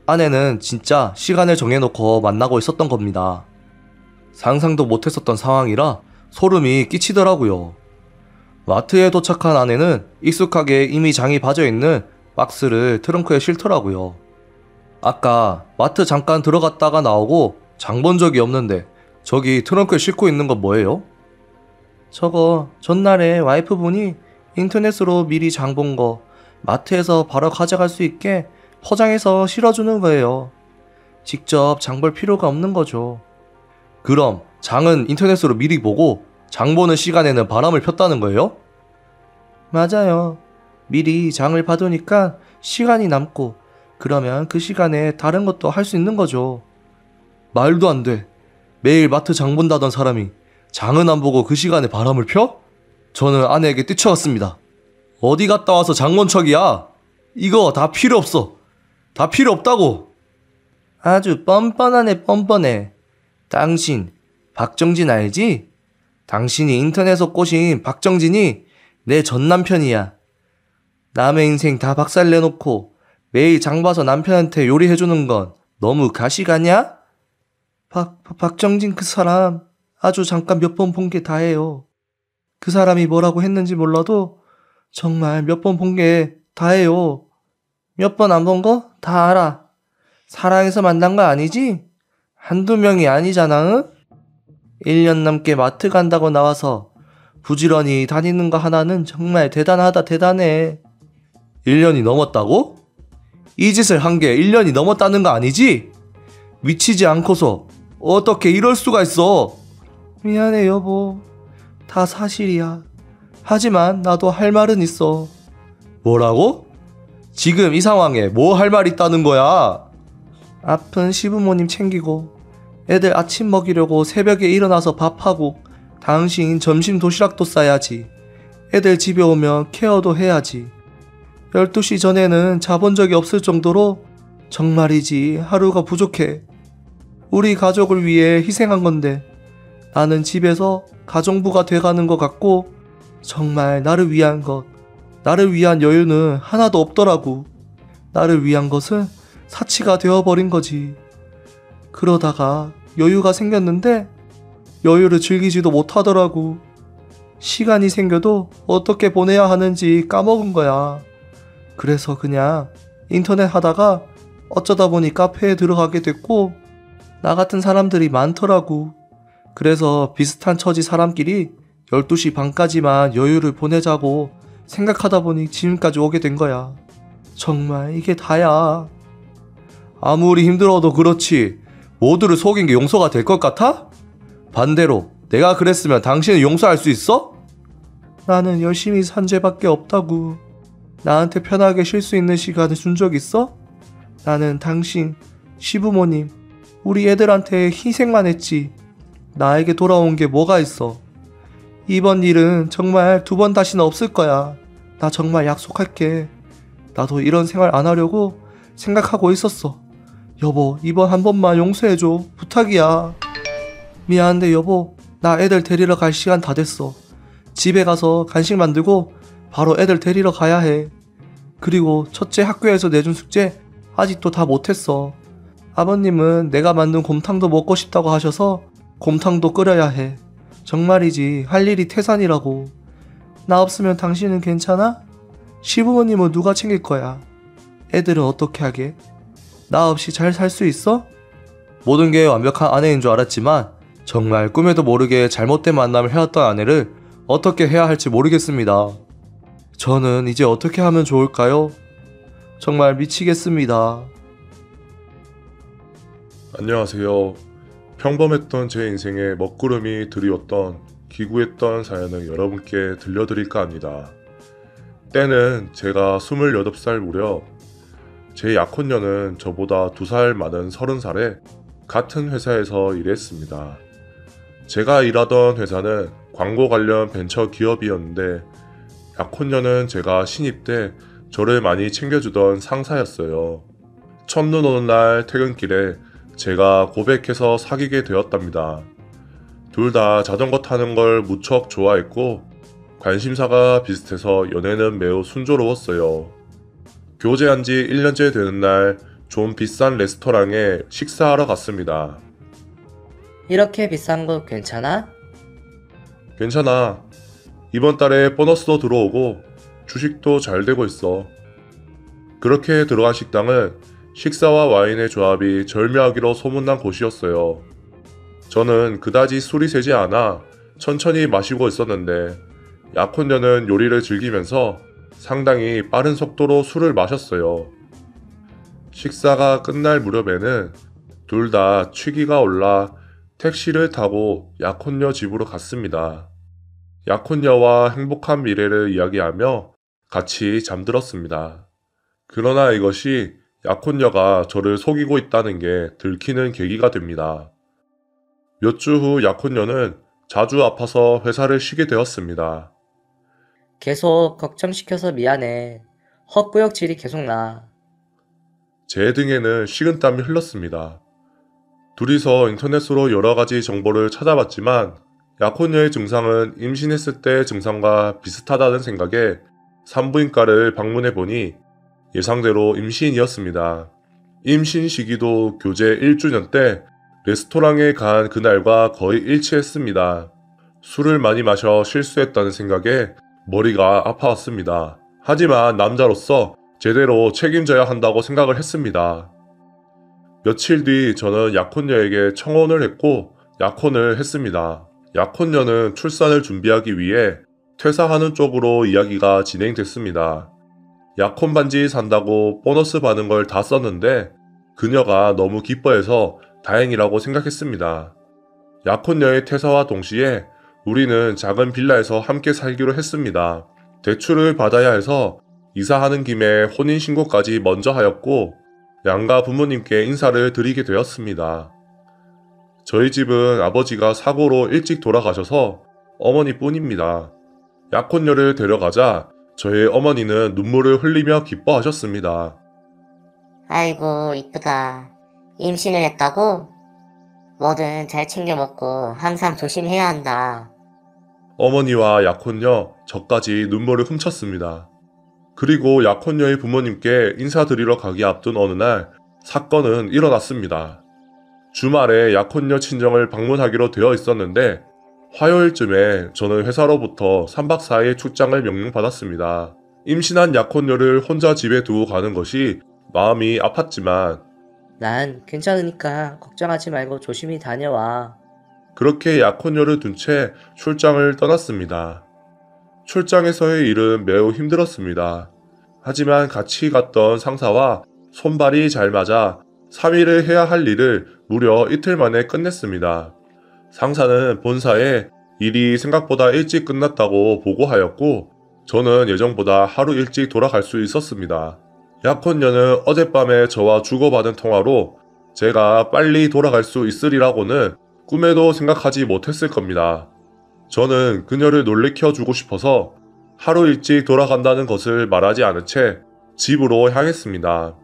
아내는 진짜 시간을 정해놓고 만나고 있었던 겁니다. 상상도 못했었던 상황이라 소름이 끼치더라고요. 마트에 도착한 아내는 익숙하게 이미 장이 봐져있는 박스를 트렁크에 싣더라고요. 아까 마트 잠깐 들어갔다가 나오고 장 본 적이 없는데 저기 트렁크에 싣고 있는 건 뭐예요? 저거 전날에 와이프분이 인터넷으로 미리 장 본 거 마트에서 바로 가져갈 수 있게 포장해서 실어주는 거예요. 직접 장 볼 필요가 없는 거죠. 그럼 장은 인터넷으로 미리 보고 장 보는 시간에는 바람을 폈다는 거예요? 맞아요. 미리 장을 봐두니까 시간이 남고 그러면 그 시간에 다른 것도 할 수 있는 거죠. 말도 안 돼. 매일 마트 장 본다던 사람이 장은 안 보고 그 시간에 바람을 펴? 저는 아내에게 뛰쳐갔습니다. 어디 갔다 와서 장 본 척이야? 이거 다 필요 없어. 다 필요 없다고. 아주 뻔뻔하네 뻔뻔해. 당신 박정진 알지? 당신이 인터넷에서 꼬신 박정진이 내 전남편이야. 남의 인생 다 박살내놓고 매일 장 봐서 남편한테 요리해주는 건 너무 가식 아냐? 박정진 그 사람 아주 잠깐 몇 번 본 게 다예요. 그 사람이 뭐라고 했는지 몰라도 정말 몇 번 본 게 다예요. 몇 번 안 본 거 다 알아. 사랑해서 만난 거 아니지? 한두 명이 아니잖아, 응? 1년 넘게 마트 간다고 나와서 부지런히 다니는 거 하나는 정말 대단하다 대단해. 1년이 넘었다고? 이 짓을 한 게 1년이 넘었다는 거 아니지? 미치지 않고서 어떻게 이럴 수가 있어? 미안해 여보. 다 사실이야. 하지만 나도 할 말은 있어. 뭐라고? 지금 이 상황에 뭐 할 말 있다는 거야? 아픈 시부모님 챙기고 애들 아침 먹이려고 새벽에 일어나서 밥하고 당신 점심 도시락도 싸야지. 애들 집에 오면 케어도 해야지. 12시 전에는 자본 적이 없을 정도로 정말이지 하루가 부족해. 우리 가족을 위해 희생한 건데 나는 집에서 가정부가 돼가는 것 같고 정말 나를 위한 것, 나를 위한 여유는 하나도 없더라고. 나를 위한 것은 사치가 되어버린 거지. 그러다가 여유가 생겼는데 여유를 즐기지도 못하더라고. 시간이 생겨도 어떻게 보내야 하는지 까먹은 거야. 그래서 그냥 인터넷 하다가 어쩌다 보니 카페에 들어가게 됐고 나 같은 사람들이 많더라고. 그래서 비슷한 처지 사람끼리 12시 반까지만 여유를 보내자고 생각하다 보니 지금까지 오게 된 거야. 정말 이게 다야. 아무리 힘들어도 그렇지 모두를 속인 게 용서가 될 것 같아? 반대로 내가 그랬으면 당신은 용서할 수 있어? 나는 열심히 산 죄밖에 없다고. 나한테 편하게 쉴 수 있는 시간을 준 적 있어? 나는 당신, 시부모님, 우리 애들한테 희생만 했지. 나에게 돌아온 게 뭐가 있어. 이번 일은 정말 2번 다시는 없을 거야. 나 정말 약속할게. 나도 이런 생활 안 하려고 생각하고 있었어. 여보, 이번 한 번만 용서해줘. 부탁이야. 미안한데 여보, 나 애들 데리러 갈 시간 다 됐어. 집에 가서 간식 만들고 바로 애들 데리러 가야 해. 그리고 첫째 학교에서 내준 숙제 아직도 다 못했어. 아버님은 내가 만든 곰탕도 먹고 싶다고 하셔서 곰탕도 끓여야 해. 정말이지, 할 일이 태산이라고. 나 없으면 당신은 괜찮아? 시부모님은 누가 챙길 거야? 애들은 어떻게 하게? 나 없이 잘 살 수 있어? 모든 게 완벽한 아내인 줄 알았지만 정말 꿈에도 모르게 잘못된 만남을 해왔던 아내를 어떻게 해야 할지 모르겠습니다. 저는 이제 어떻게 하면 좋을까요? 정말 미치겠습니다. 안녕하세요. 평범했던 제 인생에 먹구름이 드리웠던 기구했던 사연을 여러분께 들려드릴까 합니다. 때는 제가 28살 무렵, 제 약혼녀는 저보다 2살 많은 30살에 같은 회사에서 일했습니다. 제가 일하던 회사는 광고 관련 벤처 기업이었는데 약혼녀는 제가 신입 때 저를 많이 챙겨주던 상사였어요. 첫눈 오는 날 퇴근길에 제가 고백해서 사귀게 되었답니다. 둘 다 자전거 타는 걸 무척 좋아했고 관심사가 비슷해서 연애는 매우 순조로웠어요. 교제한 지 1년째 되는 날 좀 비싼 레스토랑에 식사하러 갔습니다. 이렇게 비싼 거 괜찮아? 괜찮아. 이번 달에 보너스도 들어오고 주식도 잘 되고 있어. 그렇게 들어간 식당은 식사와 와인의 조합이 절묘하기로 소문난 곳이었어요. 저는 그다지 술이 세지 않아 천천히 마시고 있었는데 약혼녀는 요리를 즐기면서 상당히 빠른 속도로 술을 마셨어요. 식사가 끝날 무렵에는 둘 다 취기가 올라 택시를 타고 약혼녀 집으로 갔습니다. 약혼녀와 행복한 미래를 이야기하며 같이 잠들었습니다. 그러나 이것이 약혼녀가 저를 속이고 있다는 게 들키는 계기가 됩니다. 몇 주 후 약혼녀는 자주 아파서 회사를 쉬게 되었습니다. 계속 걱정시켜서 미안해. 헛구역질이 계속 나. 제 등에는 식은땀이 흘렀습니다. 둘이서 인터넷으로 여러 가지 정보를 찾아봤지만 약혼녀의 증상은 임신했을 때 증상과 비슷하다는 생각에 산부인과를 방문해 보니 예상대로 임신이었습니다. 임신 시기도 교제 1주년 때 레스토랑에 간 그날과 거의 일치했습니다. 술을 많이 마셔 실수했다는 생각에 머리가 아파왔습니다. 하지만 남자로서 제대로 책임져야 한다고 생각을 했습니다. 며칠 뒤 저는 약혼녀에게 청혼을 했고 약혼을 했습니다. 약혼녀는 출산을 준비하기 위해 퇴사하는 쪽으로 이야기가 진행됐습니다. 약혼 반지 산다고 보너스 받은 걸 다 썼는데 그녀가 너무 기뻐해서 다행이라고 생각했습니다. 약혼녀의 퇴사와 동시에 우리는 작은 빌라에서 함께 살기로 했습니다. 대출을 받아야 해서 이사하는 김에 혼인신고까지 먼저 하였고 양가 부모님께 인사를 드리게 되었습니다. 저희 집은 아버지가 사고로 일찍 돌아가셔서 어머니뿐입니다. 약혼녀를 데려가자 저희 어머니는 눈물을 흘리며 기뻐하셨습니다. 아이고, 이쁘다. 임신을 했다고? 뭐든 잘 챙겨 먹고 항상 조심해야 한다. 어머니와 약혼녀, 저까지 눈물을 훔쳤습니다. 그리고 약혼녀의 부모님께 인사드리러 가기 앞둔 어느 날 사건은 일어났습니다. 주말에 약혼녀 친정을 방문하기로 되어 있었는데 화요일쯤에 저는 회사로부터 3박 4일 출장을 명령받았습니다. 임신한 약혼녀를 혼자 집에 두고 가는 것이 마음이 아팠지만 난 괜찮으니까 걱정하지 말고 조심히 다녀와. 그렇게 약혼녀를 둔 채 출장을 떠났습니다. 출장에서의 일은 매우 힘들었습니다. 하지만 같이 갔던 상사와 손발이 잘 맞아 3일을 해야 할 일을 무려 이틀 만에 끝냈습니다. 상사는 본사에 일이 생각보다 일찍 끝났다고 보고하였고 저는 예정보다 하루 일찍 돌아갈 수 있었습니다. 약혼녀는 어젯밤에 저와 주고받은 통화로 제가 빨리 돌아갈 수 있으리라고는 꿈에도 생각하지 못했을 겁니다. 저는 그녀를 놀래켜주고 싶어서 하루 일찍 돌아간다는 것을 말하지 않은 채 집으로 향했습니다.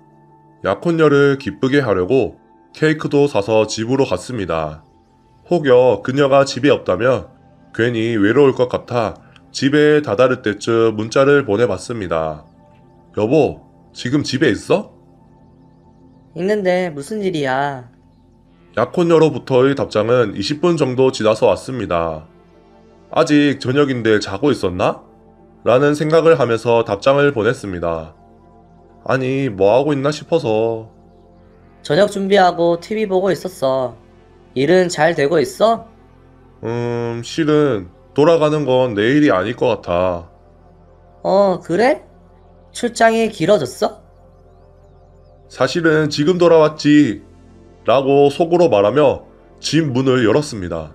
약혼녀를 기쁘게 하려고 케이크도 사서 집으로 갔습니다. 혹여 그녀가 집에 없다면 괜히 외로울 것 같아 집에 다다를 때쯤 문자를 보내봤습니다. 여보, 지금 집에 있어? 있는데 무슨 일이야? 약혼녀로부터의 답장은 20분 정도 지나서 왔습니다. 아직 저녁인데 자고 있었나? 라는 생각을 하면서 답장을 보냈습니다. 아니, 뭐 하고 있나 싶어서. 저녁 준비하고 TV 보고 있었어. 일은 잘 되고 있어? 실은 돌아가는 건 내일이 아닐 것 같아. 그래? 출장이 길어졌어? 사실은 지금 돌아왔지. 라고 속으로 말하며 집 문을 열었습니다.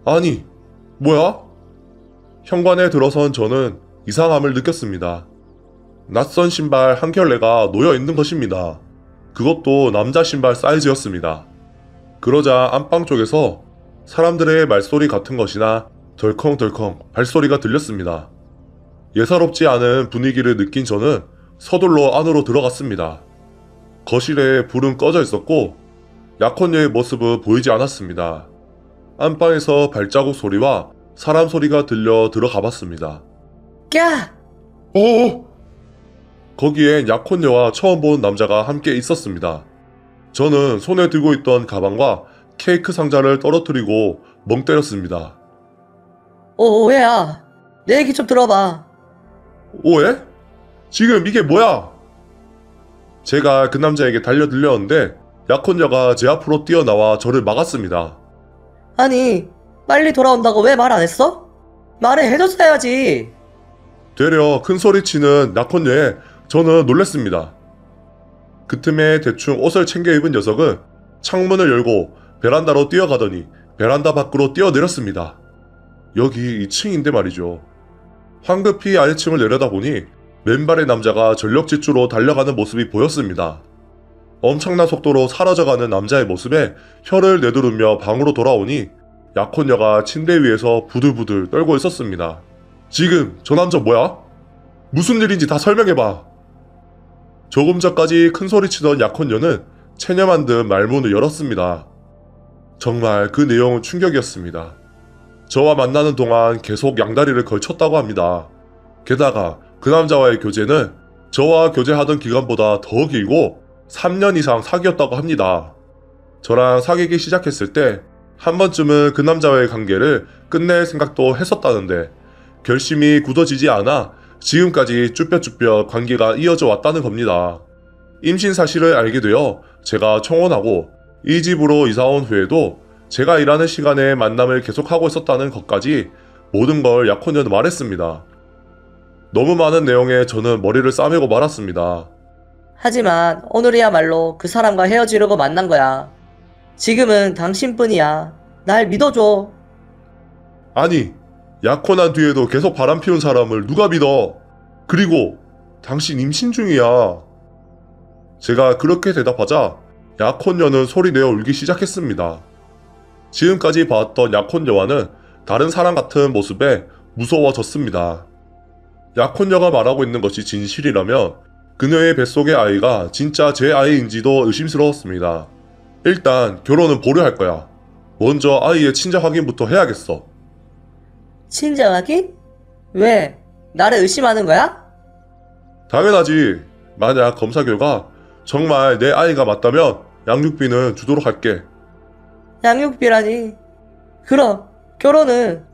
아니, 뭐야? 현관에 들어선 저는 이상함을 느꼈습니다. 낯선 신발 한 켤레가 놓여 있는 것입니다. 그것도 남자 신발 사이즈였습니다. 그러자 안방 쪽에서 사람들의 말소리 같은 것이나 덜컹덜컹 발소리가 들렸습니다. 예사롭지 않은 분위기를 느낀 저는 서둘러 안으로 들어갔습니다. 거실에 불은 꺼져 있었고 약혼녀의 모습은 보이지 않았습니다. 안방에서 발자국 소리와 사람 소리가 들려 들어가 봤습니다. 야! 거기엔 약혼녀와 처음 본 남자가 함께 있었습니다. 저는 손에 들고 있던 가방과 케이크 상자를 떨어뜨리고 멍 때렸습니다. 오해야. 내 얘기 좀 들어봐. 오해? 지금 이게 뭐야? 제가 그 남자에게 달려들렸는데 약혼녀가 제 앞으로 뛰어나와 저를 막았습니다. 아니, 빨리 돌아온다고 왜 말 안 했어? 말을 해줬어야지. 되려 큰 소리치는 약혼녀에 저는 놀랐습니다. 그 틈에 대충 옷을 챙겨 입은 녀석은 창문을 열고 베란다로 뛰어가더니 베란다 밖으로 뛰어내렸습니다. 여기 2층인데 말이죠. 황급히 아래층을 내려다보니 맨발의 남자가 전력 질주로 달려가는 모습이 보였습니다. 엄청난 속도로 사라져가는 남자의 모습에 혀를 내두르며 방으로 돌아오니 약혼녀가 침대 위에서 부들부들 떨고 있었습니다. 지금 저 남자 뭐야? 무슨 일인지 다 설명해봐. 조금 전까지 큰 소리치던 약혼녀는 체념한 듯 말문을 열었습니다. 정말 그 내용은 충격이었습니다. 저와 만나는 동안 계속 양다리를 걸쳤다고 합니다. 게다가 그 남자와의 교제는 저와 교제하던 기간보다 더 길고 3년 이상 사귀었다고 합니다. 저랑 사귀기 시작했을 때 한 번쯤은 그 남자와의 관계를 끝낼 생각도 했었다는데 결심이 굳어지지 않아 지금까지 쭈뼛쭈뼛 관계가 이어져 왔다는 겁니다. 임신 사실을 알게 되어 제가 청혼하고 이 집으로 이사온 후에도 제가 일하는 시간에 만남을 계속하고 있었다는 것까지 모든 걸 약혼녀는 말했습니다. 너무 많은 내용에 저는 머리를 싸매고 말았습니다. 하지만 오늘이야말로 그 사람과 헤어지려고 만난 거야. 지금은 당신뿐이야. 날 믿어줘. 아니, 약혼한 뒤에도 계속 바람 피운 사람을 누가 믿어? 그리고 당신 임신 중이야. 제가 그렇게 대답하자 약혼녀는 소리내어 울기 시작했습니다. 지금까지 봐왔던 약혼녀와는 다른 사람 같은 모습에 무서워졌습니다. 약혼녀가 말하고 있는 것이 진실이라면 그녀의 뱃속의 아이가 진짜 제 아이인지도 의심스러웠습니다. 일단 결혼은 보려 할 거야. 먼저 아이의 친자 확인부터 해야겠어. 친자 확인? 왜? 나를 의심하는 거야? 당연하지. 만약 검사 결과 정말 내 아이가 맞다면 양육비는 주도록 할게. 양육비라니. 그럼 결혼은?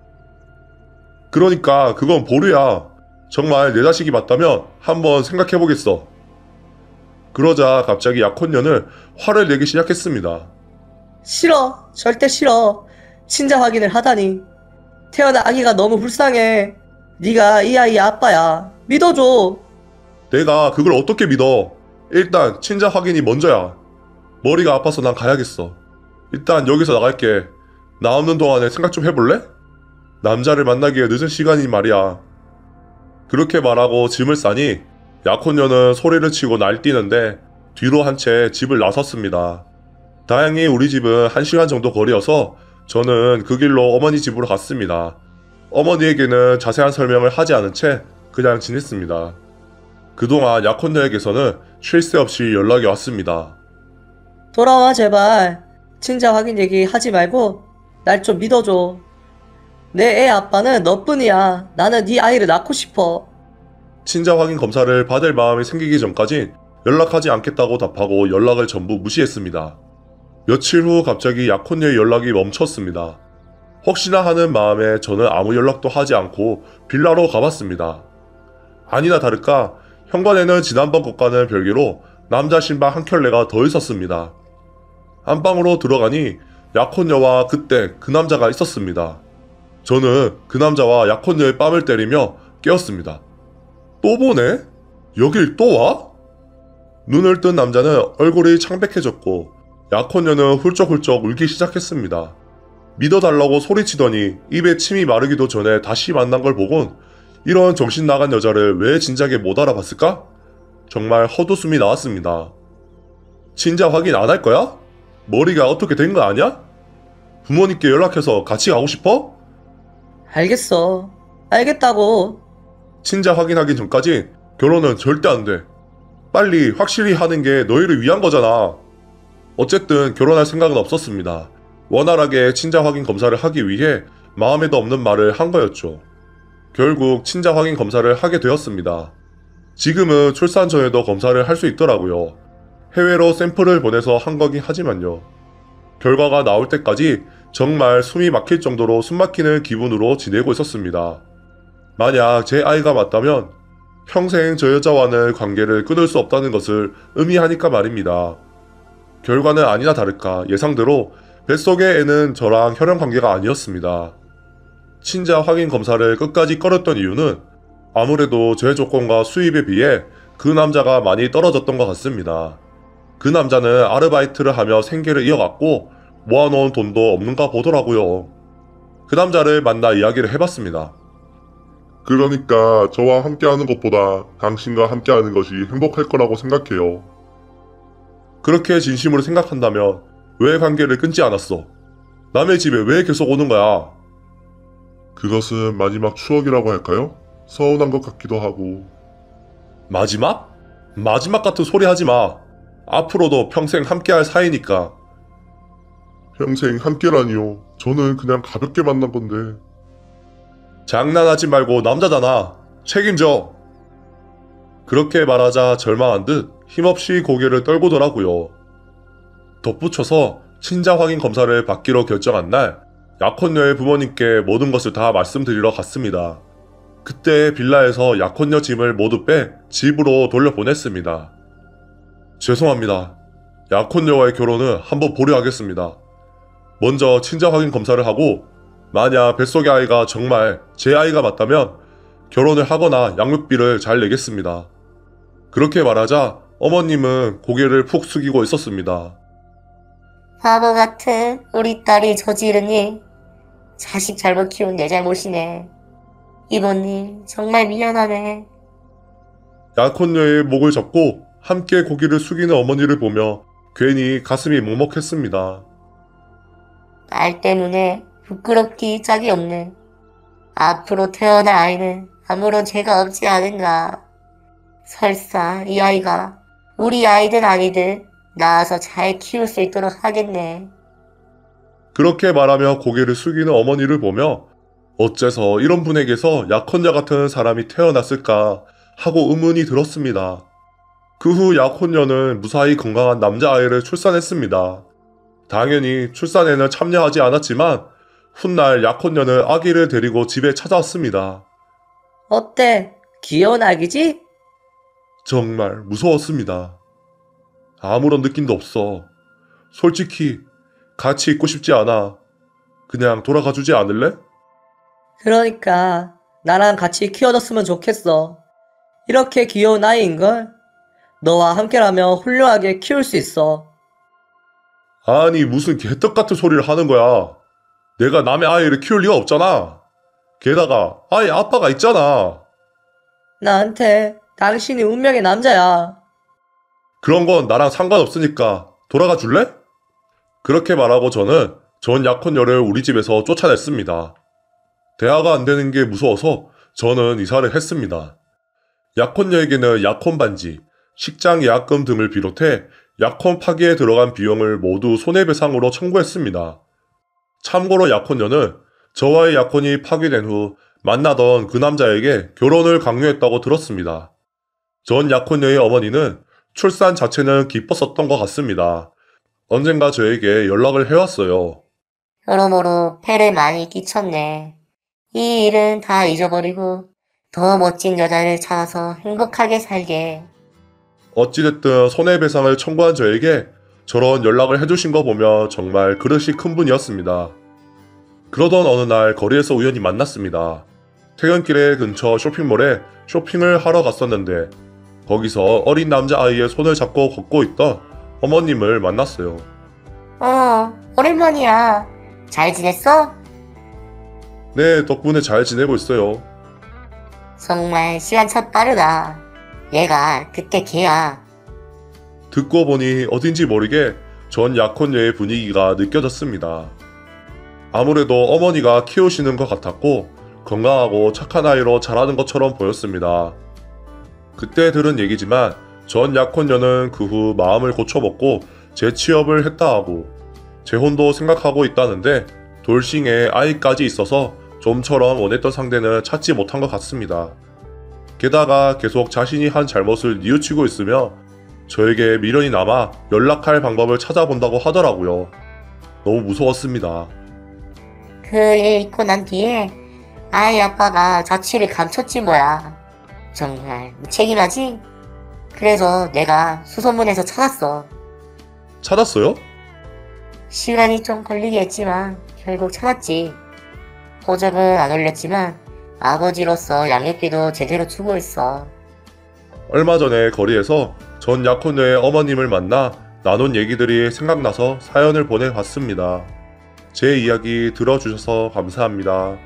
그러니까 그건 보류야. 정말 내 자식이 맞다면 한번 생각해보겠어. 그러자 갑자기 약혼녀는 화를 내기 시작했습니다. 싫어. 절대 싫어. 친자 확인을 하다니. 태어난 아기가 너무 불쌍해. 네가 이 아이의 아빠야. 믿어줘. 내가 그걸 어떻게 믿어? 일단 친자 확인이 먼저야. 머리가 아파서 난 가야겠어. 일단 여기서 나갈게. 나 없는 동안에 생각 좀 해볼래? 남자를 만나기에 늦은 시간이니 말이야. 그렇게 말하고 짐을 싸니 약혼녀는 소리를 치고 날뛰는데 뒤로 한 채 집을 나섰습니다. 다행히 우리 집은 1시간 정도 거리여서 저는 그 길로 어머니 집으로 갔습니다. 어머니에게는 자세한 설명을 하지 않은 채 그냥 지냈습니다. 그동안 약혼녀에게서는 쉴 새 없이 연락이 왔습니다. 돌아와 제발. 친자 확인 얘기 하지 말고 날 좀 믿어줘. 내 애 아빠는 너뿐이야. 나는 네 아이를 낳고 싶어. 친자 확인 검사를 받을 마음이 생기기 전까지 연락하지 않겠다고 답하고 연락을 전부 무시했습니다. 며칠 후 갑자기 약혼녀의 연락이 멈췄습니다. 혹시나 하는 마음에 저는 아무 연락도 하지 않고 빌라로 가봤습니다. 아니나 다를까 현관에는 지난번 것과는 별개로 남자 신발 한 켤레가 더 있었습니다. 안방으로 들어가니 약혼녀와 그때 그 남자가 있었습니다. 저는 그 남자와 약혼녀의 뺨을 때리며 깨었습니다. 또 보네? 여길 또 와? 눈을 뜬 남자는 얼굴이 창백해졌고 약혼녀는 훌쩍훌쩍 울기 시작했습니다. 믿어달라고 소리치더니 입에 침이 마르기도 전에 다시 만난 걸 보곤 이런 정신 나간 여자를 왜 진작에 못 알아봤을까? 정말 헛웃음이 나왔습니다. 친자 확인 안 할 거야? 머리가 어떻게 된 거 아냐? 부모님께 연락해서 같이 가고 싶어? 알겠어. 알겠다고. 친자 확인하기 전까지 결혼은 절대 안 돼. 빨리 확실히 하는 게 너희를 위한 거잖아. 어쨌든 결혼할 생각은 없었습니다. 원활하게 친자 확인 검사를 하기 위해 마음에도 없는 말을 한 거였죠. 결국 친자 확인 검사를 하게 되었습니다. 지금은 출산 전에도 검사를 할 수 있더라고요. 해외로 샘플을 보내서 한 거긴 하지만요. 결과가 나올 때까지 정말 숨이 막힐 정도로 숨막히는 기분으로 지내고 있었습니다. 만약 제 아이가 맞다면 평생 저 여자와는 관계를 끊을 수 없다는 것을 의미하니까 말입니다. 결과는 아니나 다를까 예상대로 뱃속의 애는 저랑 혈연 관계가 아니었습니다. 친자 확인 검사를 끝까지 꺼렸던 이유는 아무래도 제 조건과 수입에 비해 그 남자가 많이 떨어졌던 것 같습니다. 그 남자는 아르바이트를 하며 생계를 이어갔고 모아놓은 돈도 없는가 보더라고요. 그 남자를 만나 이야기를 해봤습니다. 그러니까 저와 함께하는 것보다 당신과 함께하는 것이 행복할 거라고 생각해요. 그렇게 진심으로 생각한다면 왜 관계를 끊지 않았어? 남의 집에 왜 계속 오는 거야? 그것은 마지막 추억이라고 할까요? 서운한 것 같기도 하고. 마지막? 마지막 같은 소리 하지 마. 앞으로도 평생 함께할 사이니까. 평생 함께라니요. 저는 그냥 가볍게 만난 건데. 장난하지 말고 남자잖아. 책임져. 그렇게 말하자 절망한 듯 힘없이 고개를 떨구더라고요. 덧붙여서 친자 확인 검사를 받기로 결정한 날 약혼녀의 부모님께 모든 것을 다 말씀드리러 갔습니다. 그때 빌라에서 약혼녀 짐을 모두 빼 집으로 돌려보냈습니다. 죄송합니다. 약혼녀와의 결혼은 한번 보려 하겠습니다. 먼저 친자 확인 검사를 하고 만약 뱃속의 아이가 정말 제 아이가 맞다면 결혼을 하거나 양육비를 잘 내겠습니다. 그렇게 말하자 어머님은 고개를 푹 숙이고 있었습니다. 바보 같은 우리 딸이 저지른 일. 자식 잘못 키운 내 잘못이네. 이모님 정말 미안하네. 약혼녀의 목을 잡고 함께 고개를 숙이는 어머니를 보며 괜히 가슴이 먹먹했습니다. 딸 때문에 부끄럽기 짝이 없네. 앞으로 태어날 아이는 아무런 죄가 없지 않은가. 설사 이 아이가 우리 아이든 아니든 낳아서 잘 키울 수 있도록 하겠네. 그렇게 말하며 고개를 숙이는 어머니를 보며 어째서 이런 분에게서 약혼녀 같은 사람이 태어났을까 하고 의문이 들었습니다. 그 후 약혼녀는 무사히 건강한 남자아이를 출산했습니다. 당연히 출산에는 참여하지 않았지만 훗날 약혼녀는 아기를 데리고 집에 찾아왔습니다. 어때? 귀여운 아기지? 정말 무서웠습니다. 아무런 느낌도 없어. 솔직히 같이 있고 싶지 않아. 그냥 돌아가 주지 않을래? 그러니까 나랑 같이 키워줬으면 좋겠어. 이렇게 귀여운 아이인걸? 너와 함께라면 훌륭하게 키울 수 있어. 아니, 무슨 개떡 같은 소리를 하는 거야. 내가 남의 아이를 키울 리가 없잖아. 게다가 아이 아빠가 있잖아. 나한테 당신이 운명의 남자야. 그런 건 나랑 상관없으니까 돌아가 줄래? 그렇게 말하고 저는 전 약혼녀를 우리 집에서 쫓아냈습니다. 대화가 안 되는 게 무서워서 저는 이사를 했습니다. 약혼녀에게는 약혼 반지, 식장 예약금 등을 비롯해 약혼 파기에 들어간 비용을 모두 손해배상으로 청구했습니다. 참고로 약혼녀는 저와의 약혼이 파기된 후 만나던 그 남자에게 결혼을 강요했다고 들었습니다. 전 약혼녀의 어머니는 출산 자체는 기뻤었던 것 같습니다. 언젠가 저에게 연락을 해왔어요. 여러모로 폐를 많이 끼쳤네. 이 일은 다 잊어버리고 더 멋진 여자를 찾아서 행복하게 살게. 어찌됐든 손해배상을 청구한 저에게 저런 연락을 해주신 거 보면 정말 그릇이 큰 분이었습니다. 그러던 어느 날 거리에서 우연히 만났습니다. 퇴근길에 근처 쇼핑몰에 쇼핑을 하러 갔었는데 거기서 어린 남자아이의 손을 잡고 걷고 있던 어머님을 만났어요. 오랜만이야. 잘 지냈어? 네, 덕분에 잘 지내고 있어요. 정말 시간 참 빠르다. 얘가 그때 걔야. 듣고 보니 어딘지 모르게 전 약혼녀의 분위기가 느껴졌습니다. 아무래도 어머니가 키우시는 것 같았고 건강하고 착한 아이로 자라는 것처럼 보였습니다. 그때 들은 얘기지만 전 약혼녀는 그 후 마음을 고쳐먹고 재취업을 했다 하고 재혼도 생각하고 있다는데 돌싱에 아이까지 있어서 좀처럼 원했던 상대는 찾지 못한 것 같습니다. 게다가 계속 자신이 한 잘못을 뉘우치고 있으며 저에게 미련이 남아 연락할 방법을 찾아본다고 하더라고요. 너무 무서웠습니다. 그 일 있고 난 뒤에 아이 아빠가 자취를 감췄지 뭐야. 정말 무책임하지? 그래서 내가 수소문해서 찾았어. 찾았어요? 시간이 좀 걸리긴 했지만 결국 찾았지. 호적은 안 올렸지만 아버지로서 양육비도 제대로 주고 있어. 얼마 전에 거리에서 전 약혼녀의 어머님을 만나 나눈 얘기들이 생각나서 사연을 보내봤습니다. 제 이야기 들어주셔서 감사합니다.